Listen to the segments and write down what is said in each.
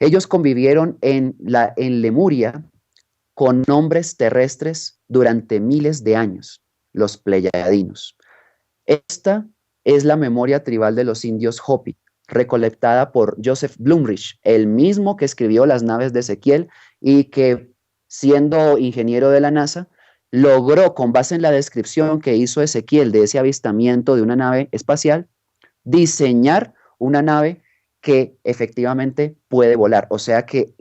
Ellos convivieron en Lemuria con hombres terrestres durante miles de años, los pleyadinos. Esta es la memoria tribal de los indios Hopi, recolectada por Joseph Blumrich, el mismo que escribió Las naves de Ezequiel y que, siendo ingeniero de la NASA, logró, con base en la descripción que hizo Ezequiel de ese avistamiento de una nave espacial, diseñar una nave que efectivamente puede volar. O sea que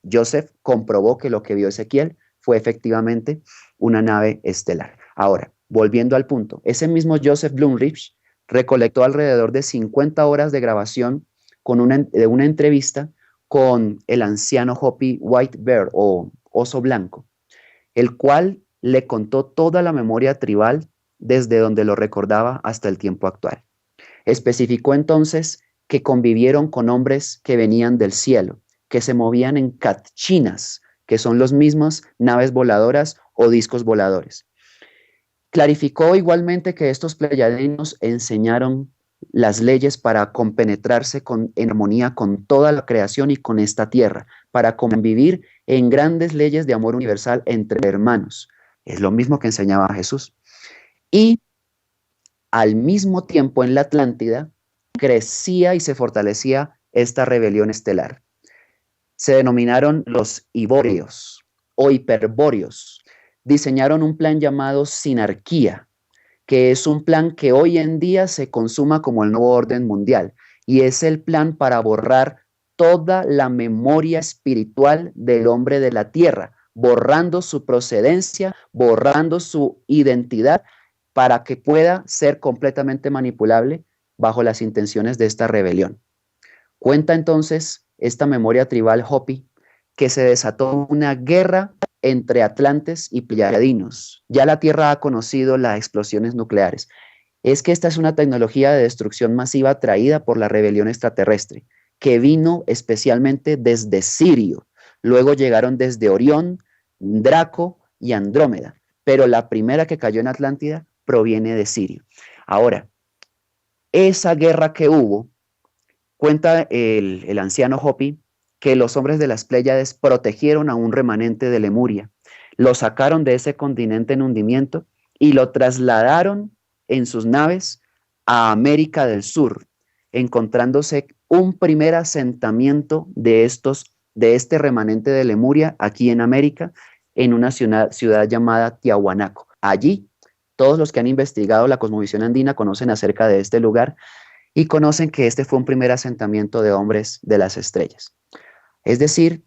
Joseph comprobó que lo que vio Ezequiel fue efectivamente una nave estelar. Ahora, volviendo al punto, ese mismo Joseph Blumrich recolectó alrededor de 50 horas de grabación de una entrevista con el anciano Hopi White Bear o oso blanco, el cual le contó toda la memoria tribal desde donde lo recordaba hasta el tiempo actual. Especificó entonces que convivieron con hombres que venían del cielo, que se movían en catchinas, que son los mismos naves voladoras o discos voladores. Clarificó igualmente que estos pleyadinos enseñaron las leyes para compenetrarse en armonía con toda la creación y con esta tierra, para convivir en grandes leyes de amor universal entre hermanos. Es lo mismo que enseñaba Jesús. Y al mismo tiempo en la Atlántida crecía y se fortalecía esta rebelión estelar. Se denominaron los Ibóreos o Hiperbóreos. Diseñaron un plan llamado Sinarquía, que es un plan que hoy en día se consuma como el nuevo orden mundial, y es el plan para borrar toda la memoria espiritual del hombre de la tierra, borrando su procedencia, borrando su identidad, para que pueda ser completamente manipulable bajo las intenciones de esta rebelión. Cuenta entonces esta memoria tribal Hopi que se desató una guerra entre atlantes y pleyadinos. Ya la Tierra ha conocido las explosiones nucleares. Es que esta es una tecnología de destrucción masiva traída por la rebelión extraterrestre, que vino especialmente desde Sirio. Luego llegaron desde Orión, Draco y Andrómeda, pero la primera que cayó en Atlántida proviene de Sirio. Ahora, esa guerra que hubo, cuenta el anciano Hopi, que los hombres de las Pléyades protegieron a un remanente de Lemuria, lo sacaron de ese continente en hundimiento y lo trasladaron en sus naves a América del Sur, encontrándose un primer asentamiento de este remanente de Lemuria aquí en América, en una ciudad llamada Tiahuanaco. Allí, todos los que han investigado la cosmovisión andina conocen acerca de este lugar y conocen que este fue un primer asentamiento de hombres de las estrellas. Es decir,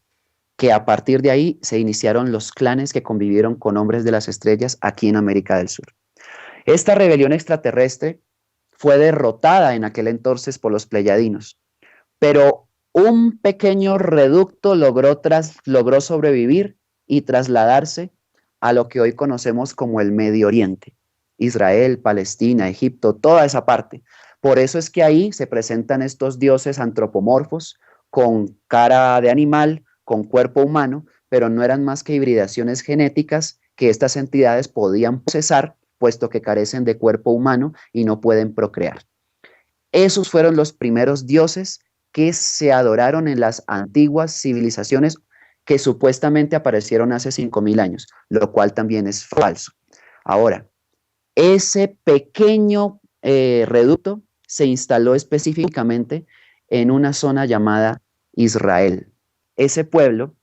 que a partir de ahí se iniciaron los clanes que convivieron con hombres de las estrellas aquí en América del Sur. Esta rebelión extraterrestre fue derrotada en aquel entonces por los pleyadinos, pero un pequeño reducto logró sobrevivir y trasladarse a lo que hoy conocemos como el Medio Oriente. Israel, Palestina, Egipto, toda esa parte. Por eso es que ahí se presentan estos dioses antropomorfos con cara de animal, con cuerpo humano, pero no eran más que hibridaciones genéticas que estas entidades podían procesar, puesto que carecen de cuerpo humano y no pueden procrear. Esos fueron los primeros dioses que se adoraron en las antiguas civilizaciones que supuestamente aparecieron hace 5.000 años, lo cual también es falso. Ahora, ese pequeño reducto se instaló específicamente en una zona llamada Israel. Ese pueblo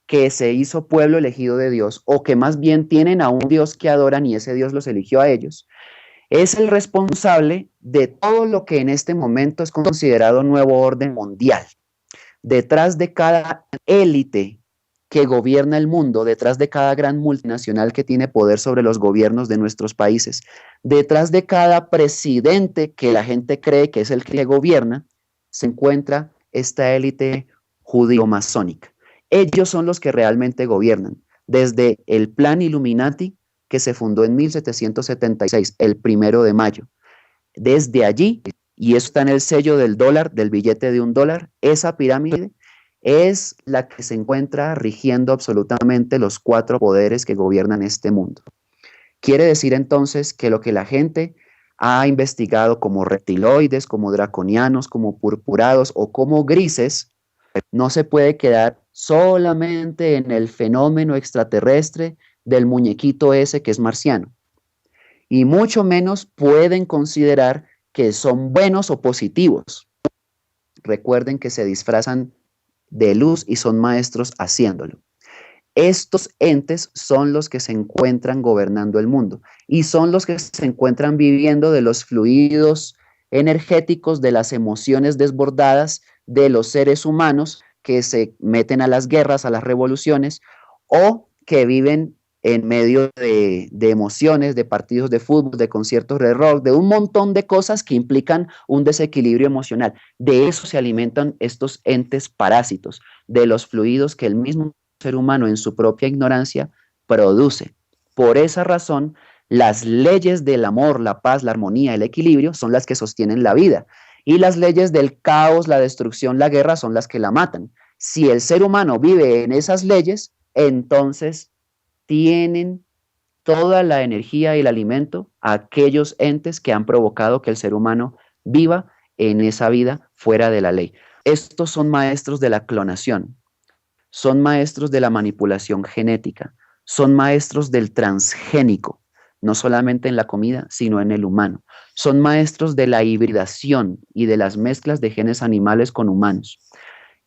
que se hizo pueblo elegido de Dios, o que más bien tienen a un Dios que adoran y ese Dios los eligió a ellos, es el responsable de todo lo que en este momento es considerado nuevo orden mundial. Detrás de cada élite que gobierna el mundo, detrás de cada gran multinacional que tiene poder sobre los gobiernos de nuestros países, detrás de cada presidente que la gente cree que es el que gobierna, se encuentra esta élite judío-masónica. Ellos son los que realmente gobiernan, desde el Plan Illuminati, que se fundó en 1776, el 1 de mayo. Desde allí, y eso está en el sello del dólar, del billete de $1, esa pirámide es la que se encuentra rigiendo absolutamente los 4 poderes que gobiernan este mundo. Quiere decir entonces que lo que la gente ha investigado como reptiloides, como draconianos, como purpurados o como grises, No se puede quedar solamente en el fenómeno extraterrestre del muñequito ese que es marciano. Y mucho menos pueden considerar que son buenos o positivos. Recuerden que se disfrazan de luz y son maestros haciéndolo. Estos entes son los que se encuentran gobernando el mundo y son los que se encuentran viviendo de los fluidos energéticos, de las emociones desbordadas de los seres humanos que se meten a las guerras, a las revoluciones o que viven en medio de emociones, de partidos de fútbol, de conciertos de rock, de un montón de cosas que implican un desequilibrio emocional. De eso se alimentan estos entes parásitos, de los fluidos que el mismo ser humano en su propia ignorancia produce. Por esa razón, las leyes del amor, la paz, la armonía, el equilibrio son las que sostienen la vida y las leyes del caos, la destrucción, la guerra son las que la matan. Si el ser humano vive en esas leyes, entonces tienen toda la energía y el alimento a aquellos entes que han provocado que el ser humano viva en esa vida fuera de la ley. Estos son maestros de la clonación, son maestros de la manipulación genética, son maestros del transgénico, no solamente en la comida, sino en el humano. Son maestros de la hibridación y de las mezclas de genes animales con humanos.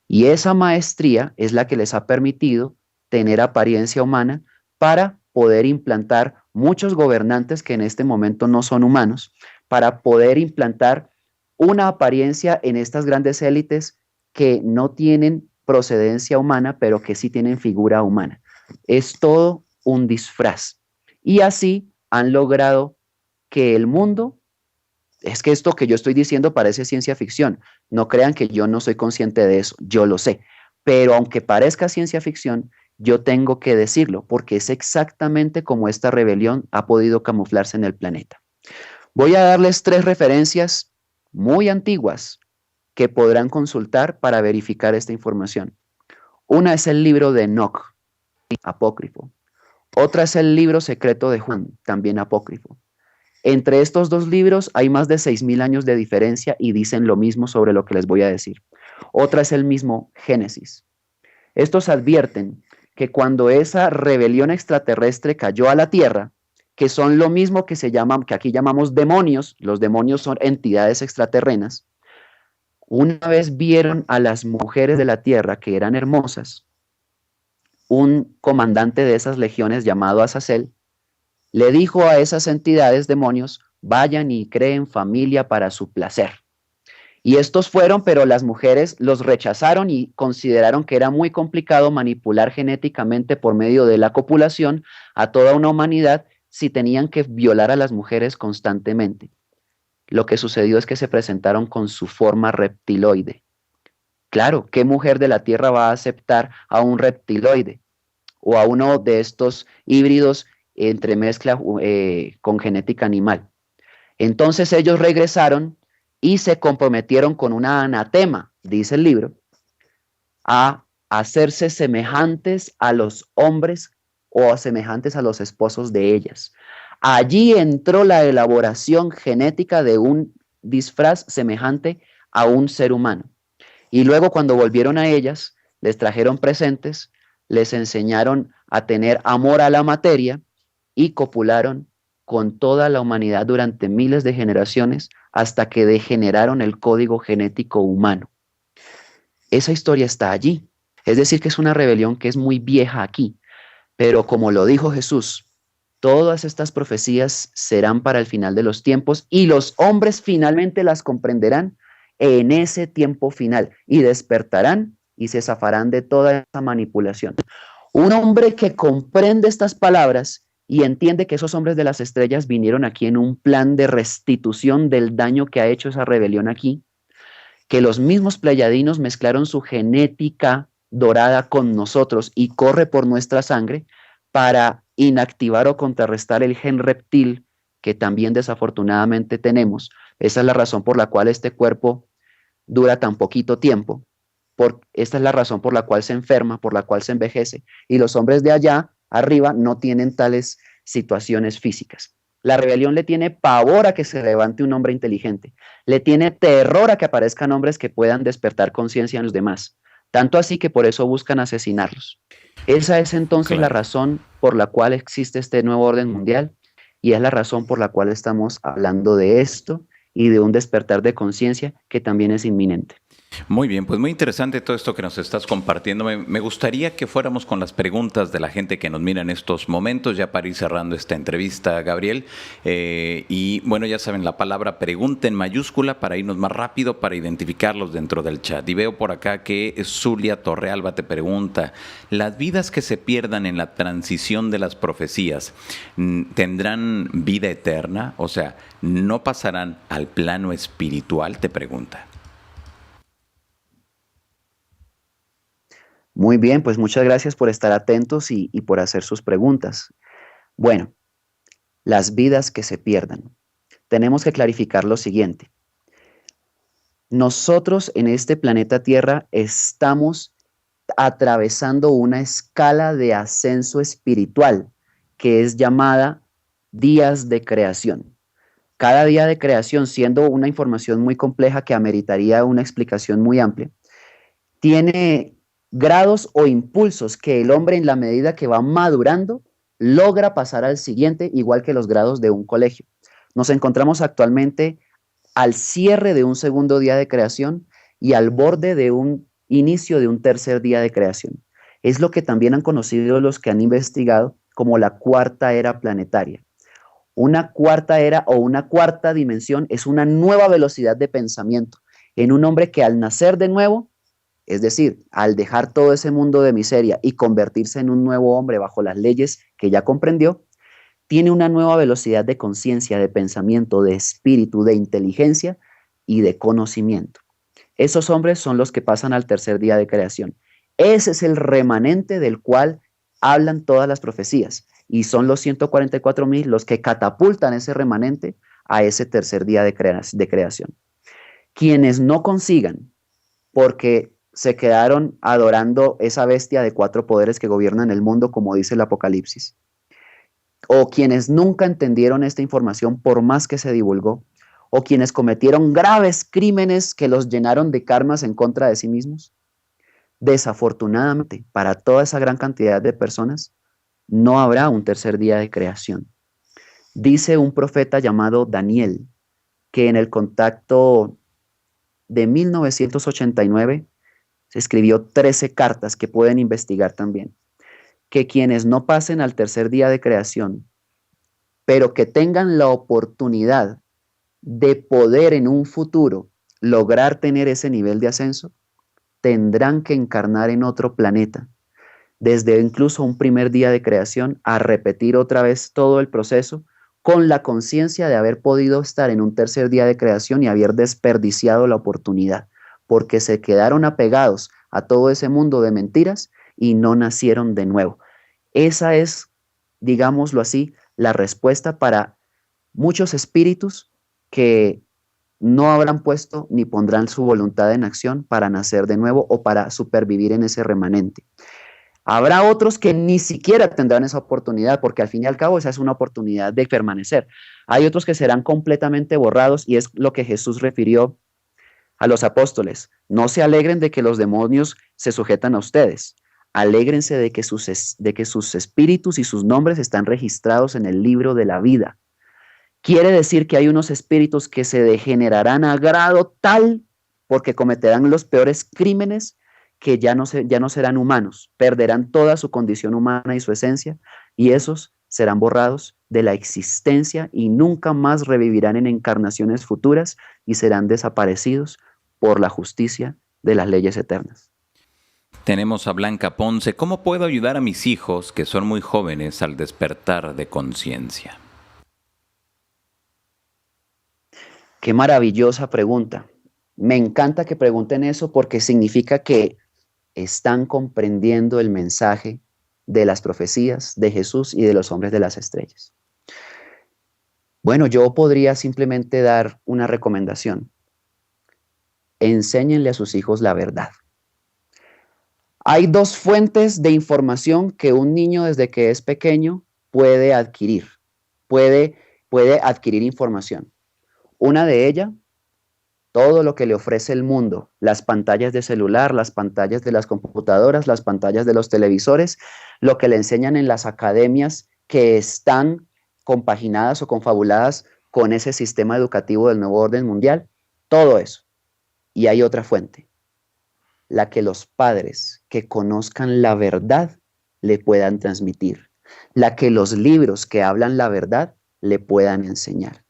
Y esa maestría es la que les ha permitido tener apariencia humana para poder implantar muchos gobernantes que en este momento no son humanos, para poder implantar una apariencia en estas grandes élites que no tienen procedencia humana, pero que sí tienen figura humana. Es todo un disfraz. Y así han logrado que el mundo, es que esto que yo estoy diciendo parece ciencia ficción, no crean que yo no soy consciente de eso, yo lo sé, pero aunque parezca ciencia ficción, yo tengo que decirlo, porque es exactamente como esta rebelión ha podido camuflarse en el planeta. Voy a darles 3 referencias muy antiguas que podrán consultar para verificar esta información. Una es el libro de Enoch, apócrifo. Otra es el libro secreto de Juan, también apócrifo. Entre estos 2 libros hay más de 6.000 años de diferencia y dicen lo mismo sobre lo que les voy a decir. Otra es el mismo Génesis. Estos advierten que cuando esa rebelión extraterrestre cayó a la Tierra, que son lo mismo que se llaman, que aquí llamamos demonios, los demonios son entidades extraterrenas, una vez vieron a las mujeres de la Tierra que eran hermosas, un comandante de esas legiones llamado Azazel le dijo a esas entidades demonios, vayan y creen familia para su placer. Y estos fueron, pero las mujeres los rechazaron y consideraron que era muy complicado manipular genéticamente por medio de la copulación a toda una humanidad si tenían que violar a las mujeres constantemente. Lo que sucedió es que se presentaron con su forma reptiloide. Claro, ¿qué mujer de la Tierra va a aceptar a un reptiloide o a uno de estos híbridos entre mezcla con genética animal? Entonces ellos regresaron y se comprometieron con una anatema, dice el libro, a hacerse semejantes a los hombres o semejantes a los esposos de ellas. Allí entró la elaboración genética de un disfraz semejante a un ser humano. Y luego cuando volvieron a ellas, les trajeron presentes, les enseñaron a tener amor a la materia y copularon con toda la humanidad durante miles de generaciones hasta que degeneraron el código genético humano. Esa historia está allí. Es decir, que es una rebelión que es muy vieja aquí. Pero como lo dijo Jesús, todas estas profecías serán para el final de los tiempos y los hombres finalmente las comprenderán en ese tiempo final y despertarán y se zafarán de toda esa manipulación. Un hombre que comprende estas palabras y entiende que esos hombres de las estrellas vinieron aquí en un plan de restitución del daño que ha hecho esa rebelión aquí, que los mismos pleiadinos mezclaron su genética dorada con nosotros y corre por nuestra sangre para inactivar o contrarrestar el gen reptil que también desafortunadamente tenemos. Esa es la razón por la cual este cuerpo dura tan poquito tiempo. Esta es la razón por la cual se enferma, por la cual se envejece. Y los hombres de allá arriba no tienen tales situaciones físicas. La rebelión le tiene pavor a que se levante un hombre inteligente. Le tiene terror a que aparezcan hombres que puedan despertar conciencia en los demás. tanto así que por eso buscan asesinarlos. Esa es entonces la Claro. razón por la cual existe este nuevo orden mundial y es la razón por la cual estamos hablando de esto y de un despertar de conciencia que también es inminente. Muy bien, pues muy interesante todo esto que nos estás compartiendo. Me gustaría que fuéramos con las preguntas de la gente que nos mira en estos momentos, ya para ir cerrando esta entrevista, Gabriel. Y bueno, ya saben, la palabra pregunta en mayúscula para irnos más rápido, para identificarlos dentro del chat. Y veo por acá que Zulia Torrealba te pregunta, ¿las vidas que se pierdan en la transición de las profecías tendrán vida eterna? O sea, ¿no pasarán al plano espiritual? Te pregunta. Muy bien, pues muchas gracias por estar atentos y por hacer sus preguntas. Bueno, las vidas que se pierdan. Tenemos que clarificar lo siguiente. Nosotros en este planeta Tierra estamos atravesando una escala de ascenso espiritual que es llamada días de creación. Cada día de creación, siendo una información muy compleja que ameritaría una explicación muy amplia, tiene grados o impulsos que el hombre en la medida que va madurando logra pasar al siguiente, igual que los grados de un colegio. Nos encontramos actualmente al cierre de un segundo día de creación y al borde de un inicio de un tercer día de creación. Es lo que también han conocido los que han investigado como la cuarta era planetaria. Una cuarta era o una cuarta dimensión es una nueva velocidad de pensamiento en un hombre que al nacer de nuevo, es decir, al dejar todo ese mundo de miseria y convertirse en un nuevo hombre bajo las leyes que ya comprendió, tiene una nueva velocidad de conciencia, de pensamiento, de espíritu, de inteligencia y de conocimiento. Esos hombres son los que pasan al tercer día de creación. Ese es el remanente del cual hablan todas las profecías y son los 144,000 los que catapultan ese remanente a ese tercer día de creación. Quienes no consigan, porque se quedaron adorando esa bestia de 4 poderes que gobiernan el mundo, como dice el Apocalipsis, o quienes nunca entendieron esta información por más que se divulgó, o quienes cometieron graves crímenes que los llenaron de karmas en contra de sí mismos, desafortunadamente para toda esa gran cantidad de personas, no habrá un tercer día de creación. Dice un profeta llamado Daniel que en el contacto de 1989 se escribió 13 cartas que pueden investigar también, que quienes no pasen al tercer día de creación, pero que tengan la oportunidad de poder en un futuro lograr tener ese nivel de ascenso, tendrán que encarnar en otro planeta, desde incluso un primer día de creación, a repetir otra vez todo el proceso con la conciencia de haber podido estar en un tercer día de creación y haber desperdiciado la oportunidad, porque se quedaron apegados a todo ese mundo de mentiras y no nacieron de nuevo. Esa es, digámoslo así, la respuesta para muchos espíritus que no habrán puesto ni pondrán su voluntad en acción para nacer de nuevo o para supervivir en ese remanente. Habrá otros que ni siquiera tendrán esa oportunidad, porque al fin y al cabo esa es una oportunidad de permanecer. Hay otros que serán completamente borrados y es lo que Jesús refirió a los apóstoles. No se alegren de que los demonios se sujetan a ustedes. Alégrense de que sus espíritus y sus nombres están registrados en el libro de la vida. Quiere decir que hay unos espíritus que se degenerarán a grado tal porque cometerán los peores crímenes que ya no serán humanos, perderán toda su condición humana y su esencia, y esos serán borrados de la existencia y nunca más revivirán en encarnaciones futuras y serán desaparecidos por la justicia de las leyes eternas. Tenemos a Blanca Ponce. ¿Cómo puedo ayudar a mis hijos, que son muy jóvenes, al despertar de conciencia? Qué maravillosa pregunta. Me encanta que pregunten eso porque significa que están comprendiendo el mensaje de las profecías de Jesús y de los hombres de las estrellas. Bueno, yo podría simplemente dar una recomendación. Enséñenle a sus hijos la verdad. Hay dos fuentes de información que un niño desde que es pequeño puede adquirir. Puede adquirir información. Una de ellas todo lo que le ofrece el mundo, las pantallas de celular, las pantallas de las computadoras, las pantallas de los televisores, lo que le enseñan en las academias que están compaginadas o confabuladas con ese sistema educativo del nuevo orden mundial, todo eso. Y hay otra fuente, la que los padres que conozcan la verdad le puedan transmitir, la que los libros que hablan la verdad le puedan enseñar.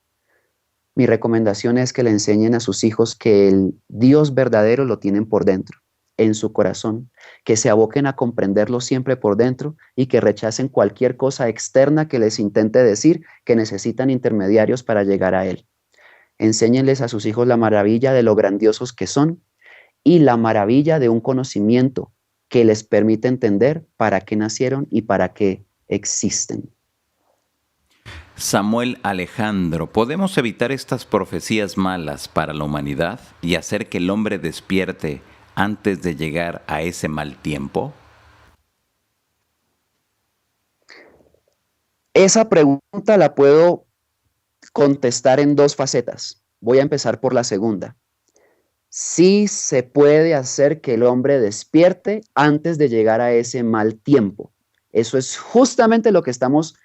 Mi recomendación es que le enseñen a sus hijos que el Dios verdadero lo tienen por dentro, en su corazón, que se aboquen a comprenderlo siempre por dentro y que rechacen cualquier cosa externa que les intente decir que necesitan intermediarios para llegar a Él. Enséñenles a sus hijos la maravilla de lo grandiosos que son y la maravilla de un conocimiento que les permite entender para qué nacieron y para qué existen. Samuel Alejandro, ¿podemos evitar estas profecías malas para la humanidad y hacer que el hombre despierte antes de llegar a ese mal tiempo? Esa pregunta la puedo contestar en dos facetas. Voy a empezar por la segunda. Sí se puede hacer que el hombre despierte antes de llegar a ese mal tiempo. Eso es justamente lo que estamos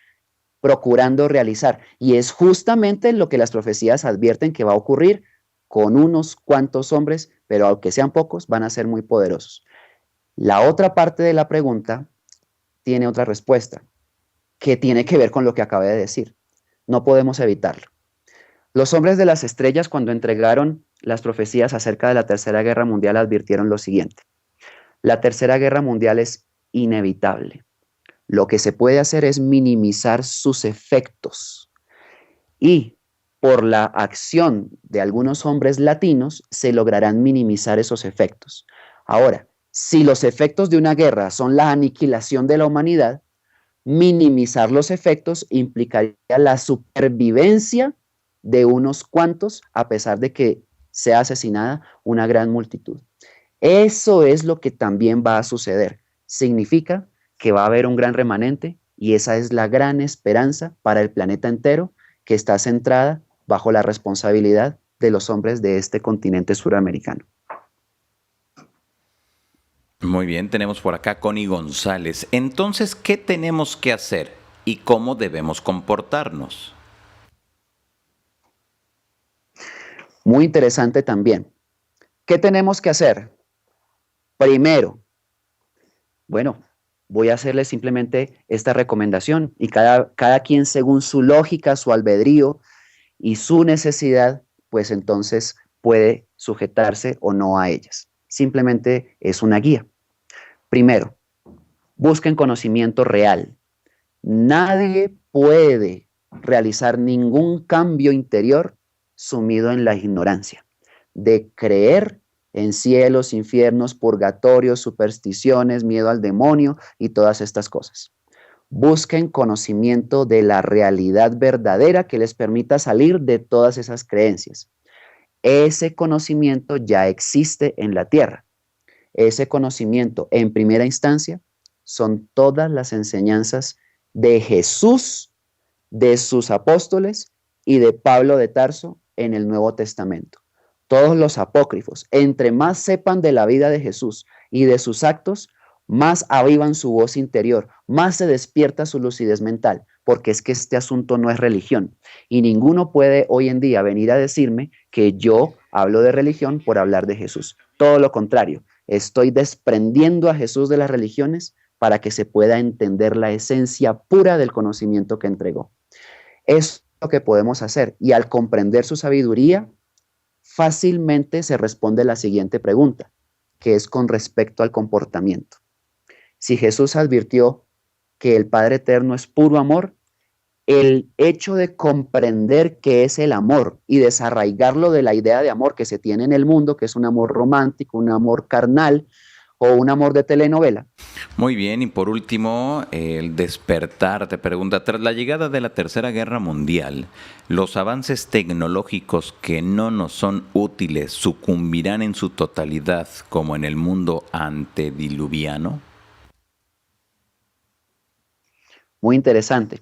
procurando realizar. Y es justamente lo que las profecías advierten que va a ocurrir con unos cuantos hombres, pero aunque sean pocos, van a ser muy poderosos. La otra parte de la pregunta tiene otra respuesta, que tiene que ver con lo que acabé de decir. No podemos evitarlo. Los hombres de las estrellas, cuando entregaron las profecías acerca de la Tercera Guerra Mundial, advirtieron lo siguiente. La Tercera Guerra Mundial es inevitable. Lo que se puede hacer es minimizar sus efectos. Y por la acción de algunos hombres latinos se lograrán minimizar esos efectos. Ahora, si los efectos de una guerra son la aniquilación de la humanidad, minimizar los efectos implicaría la supervivencia de unos cuantos, a pesar de que sea asesinada una gran multitud. Eso es lo que también va a suceder. Significa que va a haber un gran remanente y esa es la gran esperanza para el planeta entero que está centrada bajo la responsabilidad de los hombres de este continente suramericano. Muy bien, tenemos por acá Connie González. Entonces, ¿qué tenemos que hacer y cómo debemos comportarnos? Muy interesante también. ¿Qué tenemos que hacer? Primero, bueno, voy a hacerle simplemente esta recomendación y cada quien según su lógica, su albedrío y su necesidad, pues entonces puede sujetarse o no a ellas. Simplemente es una guía. Primero, busquen conocimiento real. Nadie puede realizar ningún cambio interior sumido en la ignorancia, de creer en cielos, infiernos, purgatorios, supersticiones, miedo al demonio y todas estas cosas. Busquen conocimiento de la realidad verdadera que les permita salir de todas esas creencias. Ese conocimiento ya existe en la tierra. Ese conocimiento, en primera instancia, son todas las enseñanzas de Jesús, de sus apóstoles y de Pablo de Tarso en el Nuevo Testamento. Todos los apócrifos, entre más sepan de la vida de Jesús y de sus actos, más avivan su voz interior, más se despierta su lucidez mental, porque es que este asunto no es religión. Y ninguno puede hoy en día venir a decirme que yo hablo de religión por hablar de Jesús. Todo lo contrario, estoy desprendiendo a Jesús de las religiones para que se pueda entender la esencia pura del conocimiento que entregó. Es lo que podemos hacer. Y al comprender su sabiduría, fácilmente se responde la siguiente pregunta, que es con respecto al comportamiento. Si Jesús advirtió que el Padre Eterno es puro amor, el hecho de comprender qué es el amor y desarraigarlo de la idea de amor que se tiene en el mundo, que es un amor romántico, un amor carnal o un amor de telenovela. Muy bien, y por último, el despertar, te pregunta, tras la llegada de la Tercera Guerra Mundial, ¿los avances tecnológicos que no nos son útiles sucumbirán en su totalidad como en el mundo antediluviano? Muy interesante.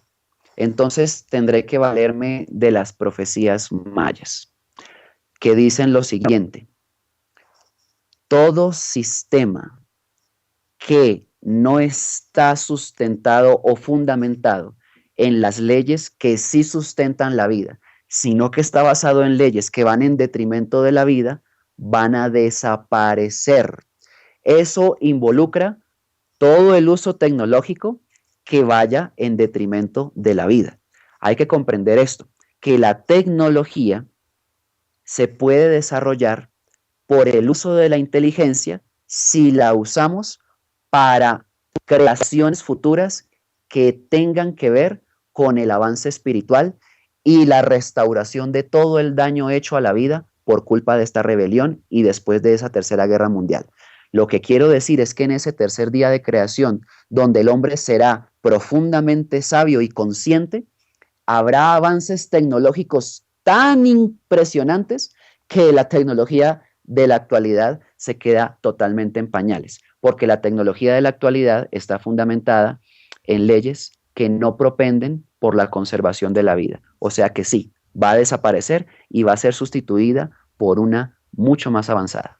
Entonces tendré que valerme de las profecías mayas. que dicen lo siguiente: todo sistema que no está sustentado o fundamentado en las leyes que sí sustentan la vida, sino que está basado en leyes que van en detrimento de la vida, van a desaparecer. Eso involucra todo el uso tecnológico que vaya en detrimento de la vida. Hay que comprender esto, que la tecnología se puede desarrollar por el uso de la inteligencia si la usamos para creaciones futuras que tengan que ver con el avance espiritual y la restauración de todo el daño hecho a la vida por culpa de esta rebelión y después de esa tercera guerra mundial. Lo que quiero decir es que en ese tercer día de creación, donde el hombre será profundamente sabio y consciente, habrá avances tecnológicos tan impresionantes que la tecnología de la actualidad se queda totalmente en pañales, porque la tecnología de la actualidad está fundamentada en leyes que no propenden por la conservación de la vida. O sea que sí, va a desaparecer y va a ser sustituida por una mucho más avanzada.